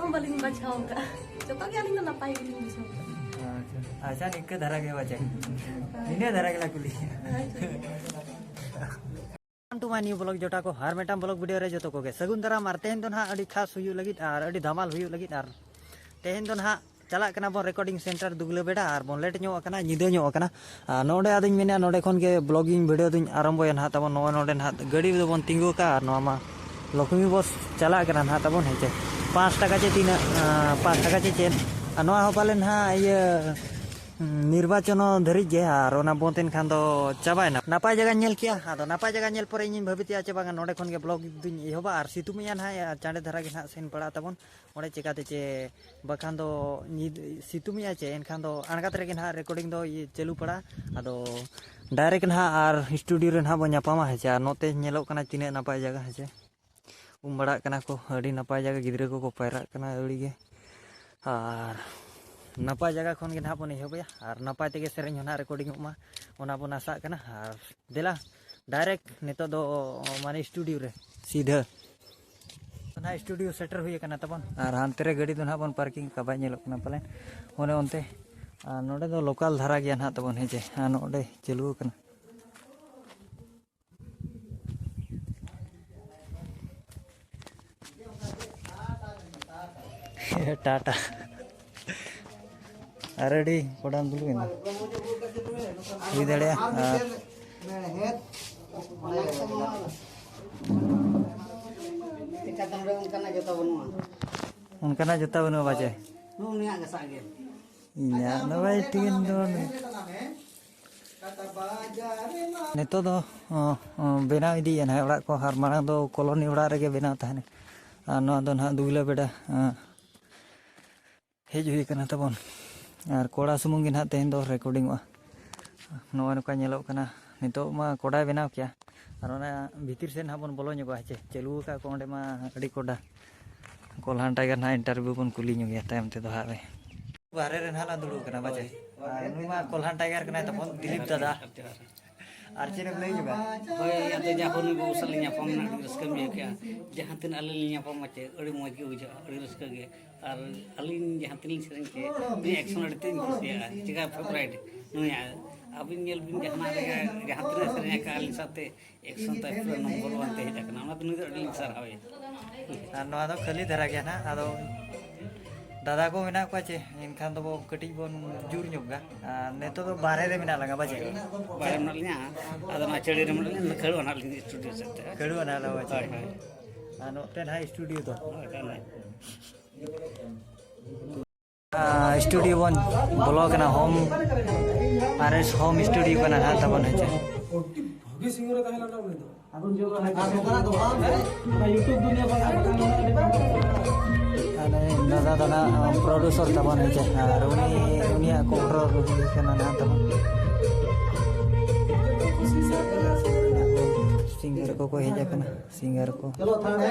हम बलिंग बचाओ का जो तो क्या लिंग ना पाई लिंग बचाओ अच्छा निक धरा के बचे इन्हें धरा के लाकुली टू माय न्यू ब्लॉग जोटा को हर मेटा ब्लॉग वीडियो रे जो को के सगुन दरा मार तेहन दो ना अड़ी खास हुई लगी और अड़ी धमाल हुई लगी और तेहन दो ना चला कना बन रिकॉर्डिंग सेंटर दुगले बेड़ा और बन लेट ᱧᱚᱜ ᱠᱟᱱᱟ ᱧᱤᱫᱟᱹ ᱧᱚᱜ ᱠᱟᱱᱟ नोडे आदिन मेना नोडे खन के ब्लॉगिंग वीडियो दिन आरंभय ना तबन नोडे ना गाड़ी बन तिंगु का और नोमा लक्ष्मी बस चला कना ना तबन हेचे 5 टाका चे 5 टाका चे चेन नोआ हो पाले ना ये निर्वाचन धरी गे और ओना बोतेन खान दो चाबायना नापाय जगह नेल किया आदो नापाय जगह नेल पर इन भाबितिया चे बागा नोडे खन के ब्लॉग दिन एहोबा और सितुमिया ना चांडे धरा के ना सेन पड़ा तबन ओडे चिकाते चे बखान दो सितुमिया चे एनखान दो अणगात रेगे ना रिकॉर्डिंग दो ये चालू पड़ा आदो डायरेक्ट ना और स्टूडियो रे ना बो ᱧᱟᱯᱟᱢᱟ हेचे और नोते नेलोक कना तिने नापाय जगह हेचे उम बड़ा कना को अड़ी नापाय जगह गिद्रे को पायरा कना अड़ी गे और नापाय जगह खन के ना बन एहोबया और नापाय तेगे सेरेंज होना रिकॉर्डिंग मा ओना बन आशा कना और देला डायरेक्ट नितो दो माने स्टूडियो रे सीधा ना स्टूडियो सेटर हुई कना तबन और हानते रे गाड़ी दो ना बन पार्किंग कबाय नेलोक कना पाले ओने ओनते नोडे दो लोकल धारा गया ना तबन हेजे नोडे चालू कना टाटा अरेडी कोडाम दुलु इन हुई दड़िया उनका जोता बनुआ बाजे इन्या नवाई टीन दो नितो दो बेनाव इदी ना ओड़ा को हर मांग दो कॉलोनी ओड़ा रेगे बेनाव ताहने नो दो ना दुगला बेड़ा हेज हुई कना तबन और कोड़ा सुमुंग ना तेहन दो रिकॉर्डिंग नवा नका नेलोक कना नितो मा कोड़ा बेनाव किया और ओना भीतर से ना बन बोलो ᱧᱚᱜᱟ हेचे चालू का को ओंडे मा अड़ी कोड़ा कोल्हान टाइगर ना इंटरव्यू बन कुली ᱧᱚᱜ गया टाइम ते दो हारे बाहरे रे ना दुड़ू कना बाजे नुई मा कोल्हान टाइगर कना तपन दिलीप दादा और चेने लई ᱧᱚᱜᱟ होय आते जाहोन बो सलिया पम ना रस्का में क्या जहां तिन अले लिया पम मचे अड़ी मौज के बुझा अड़ी रस्का के और अलिन जहां तिन सेरन के बे एक्शन अड़ी तिन कुसिया चिका फेवरेट नुया अबिन नेल बिन जहां रेगा जहां तिन सेरन का अलिन साथे एक्शन ता पूरा नंबर 1 ते हेजा ना तो नुई अड़ी सर हवे और नवा दो खाली धरा गया ना आदो दादा को मेना को चे इनखान दो कटी बन जुर ᱧᱚᱜᱟ नेतो दो बाहरे रे मेना लगा बाजे बाहरे में लिया आदो ना चेड़ी रे में खड़ो ना स्टूडियो से खड़ो ना ला बाजे नोटे ना स्टूडियो तो स्टूडियो बन ब्लॉग ना होम आरएस होम स्टूडियो बना ना तबन हेचे भगी सिंगर कहला ना उनी आदन जो ना यूट्यूब दुनिया बना अने दादा दादा प्रोड्यूसर तबन हेचे और उनिया कंट्रोल कना ना तबन सिंगर को हेजा कना सिंगर को चलो थाने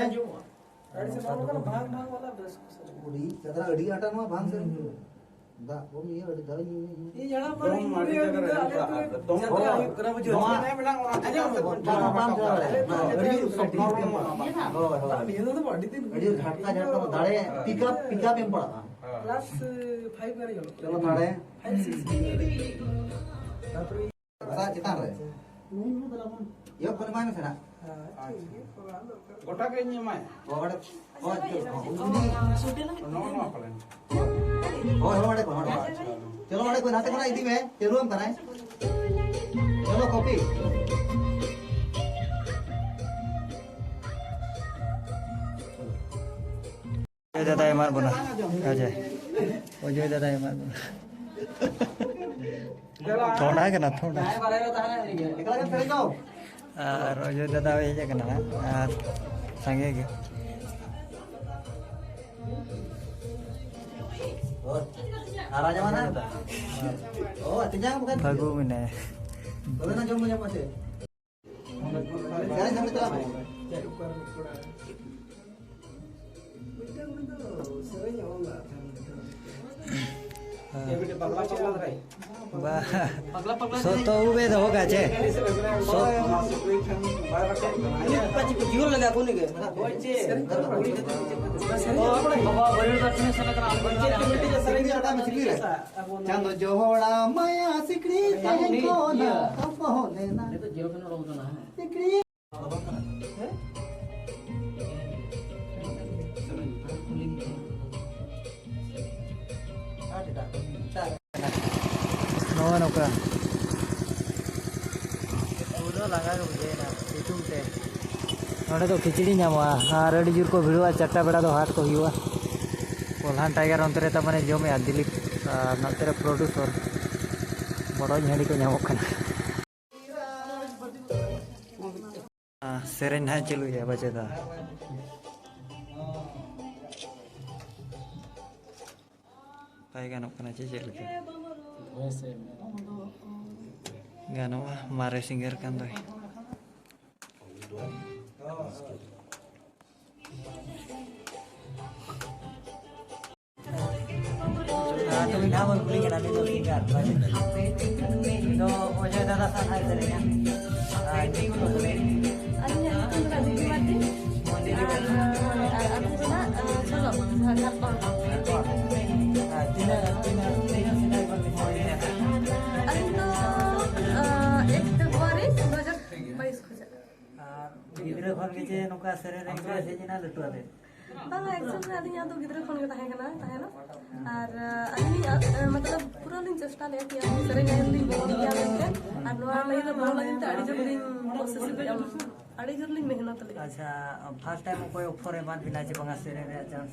भाग वाला बस उड़ी कदरा अड़ी आटा मा भांग से दा वो ये अड़ी धर ये जड़ा पर मुड़ी तो जतरा करा बजो नहीं मिला अरे भांग अड़ी सब ये तो बड़ी दिन अड़ी झटका दाड़े पिकअप में पड़ा प्लस 5 करे चलो दाड़े 5 6 सा चितान रे ये कोन माने से ना गोटा के नहीं माय और चलो वाले कोई नाते कोना इदी में चलो हम कराए चलो कॉपी दादा मार बना अजय ओजय दादा मार बना थोड़ा के ना थोड़ा एकला के फेरे जाओ और ओजय दादा हेजे कना और संगे के आरा जमाना ओ अतिजा बुkan फागु मिने बोले ना जो मुझे पते गाड़ी सामने चला ये बेटे पगला पगला रे बा पगला पगला सो तो उबे तो होगा चे सो पाची को जीवन लगा कोनी के बाबा बड़ी दर्शन से लगा चांद जोड़ा माया सिकड़ी तहको ना कपहोले ना तो जीरो पे लोग तो ना है सिकड़ी no no ka udah langgar ke na itu te node to khichdi nyama ar adi jur ko bhiduwa chatta beda do hat ko hiwa polhan tiger ontere ta mane jome dilip notere producer bodo nyadi ko nyamok kana seren ha chelu ya bache da pai ganok kana che chelu Gano mare singer kan tuh. Nah, tuh ini apa beli nanti tuh singer. Itu ojo dada sana istrinya. Ini tuh beli. Alin yang itu lagi di mati. Aku kena colok sangat bang. Tina sinai bang mau ini. Alin tuh 1 Februari 2022 ko siya. Gidra khon ge noka sere re gidra se jina lutu ade. Bang actually alin yang tuh gidra khon ge tahena ar alin मतलब पूरा दिन चेष्टा ले कि हम सरे गए दिन बोल दिया लेके और नवा में तो बोल लगे तो अड़ी जल्दी प्रोसेस पे हम अड़ी जल्दी मेहनत ले अच्छा फर्स्ट टाइम कोई ऑफर है बात बिना चे बंगा सरे रे चांस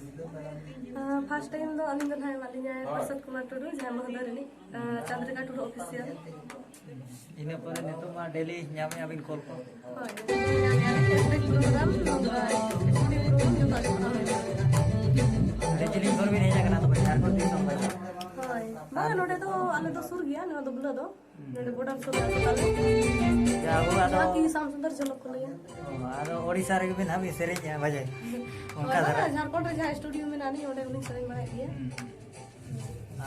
फर्स्ट टाइम तो अलग है वाली है प्रसाद कुमार टुडू जहां महदर ने Chandrika Tudu official ine pore neto ma daily nyame abin call ko हां Facebook programme Rejeling kor bhi nahi jagana to bhai ko din no bhai हां बागा नोटे तो आले तो सुर गया ना तो बुला दो नोटे बोडा सुर ताले ya hu ado बाकी शाम सुंदर झलक को लिया ado odisha re bin hami serenya nya bhaje unka dhara Jharkhand रे जहां स्टूडियो में नानी ओडे उनी सरे में है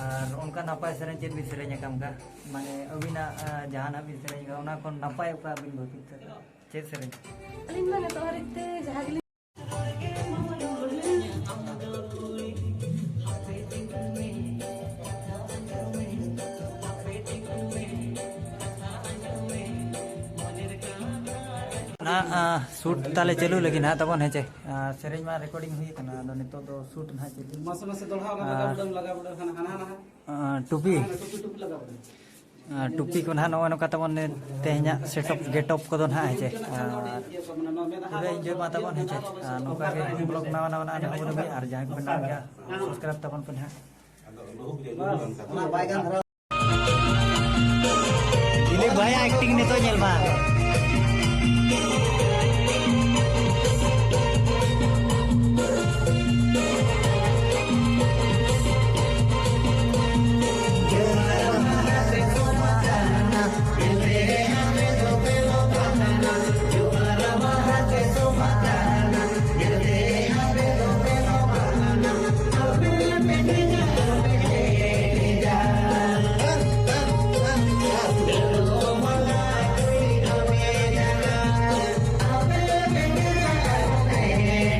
ar unka napai serenya chen bi serenya kam ka mane abina jahan abi serenya ona kon napai ka abin bhakit chen serenya अलग मैंने तो हरिते जहां ना शूट ताले चलू लगी ना तबन है चे सेरेंज मा रिकॉर्डिंग हुई तना ado nito do shoot na chelu मस मस दोलहा लगा बड़ा खाना खाना टुपी टुपी लगा बड़ा टुपी को ना no kata bon tehnya setup getop ko don ha है चे udah enjoy mata bon है चे no ka ge blog nawa nawa na ho rubi ar jahan ko na ga subscribe tabon pun ha ना बायगान धरा ini bahaya acting nito nyel ba